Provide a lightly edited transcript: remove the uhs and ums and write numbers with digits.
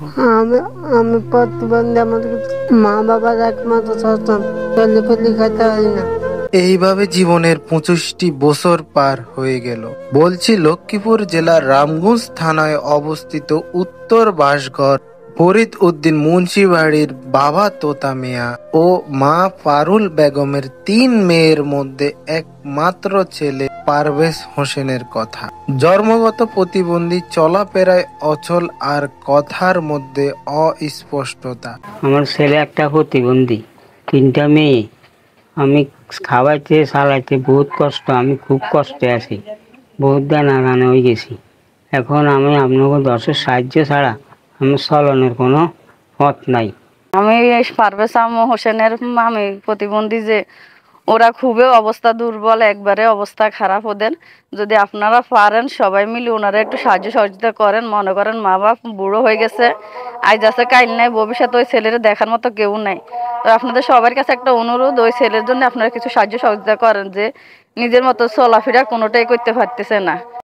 আমি আমি প্রতিবন্ধী, আমাদের মা বাবার একমাত্র সন্তান, ছেলেপুলে খেতে পারি না। এইভাবে জীবনের 25টি বছর পার হয়ে গেল। বলছি লক্ষ্মীপুর জেলার রামগঞ্জ থানায় অবস্থিত উত্তর বাসঘর ফরিদ উদ্দিন মুন্সি বাড়ির বাবা তোতা মিয়া ও মা পারুল বেগমের 3 মেয়ের মধ্যে একমাত্র ছেলে পারভেজ হোসেনের কথা। জন্মগত প্রতিবন্ধী, চলাফেরায় অচল আর কথার মধ্যে অস্পষ্টতা। আমার ছেলে একটা প্রতিবন্ধী, 3টা মেয়ে। আমি খাওয়াইতে চালাইতে বহুত কষ্ট, আমি খুব কষ্টে আছি, বহুত দানা হয়ে গেছি। এখন আমি আপনাকে দশের সাহায্য ছাড়া আমার চলনের কোনো পথ নাই। আমি পারভেজ হোসেনের আমি প্রতিবন্ধী, যে ওরা খুবই অবস্থা দুর্বল, একবারে অবস্থা খারাপ ওদের। যদি আপনারা পারেন সবাই মিলে ওনারা একটু সাহায্য সহযোগিতা করেন। মনে করেন মা বাপ বুড়ো হয়ে গেছে, আজ আছে কাইল নাই, ভবিষ্যতে ওই ছেলের দেখার মতো কেউ নাই। তো আপনাদের সবার কাছে একটা অনুরোধ, ওই ছেলের জন্য আপনারা কিছু সাহায্য সহযোগিতা করেন, যে নিজের মতো চলাফেরা কোনোটাই করতে পারতেছে না।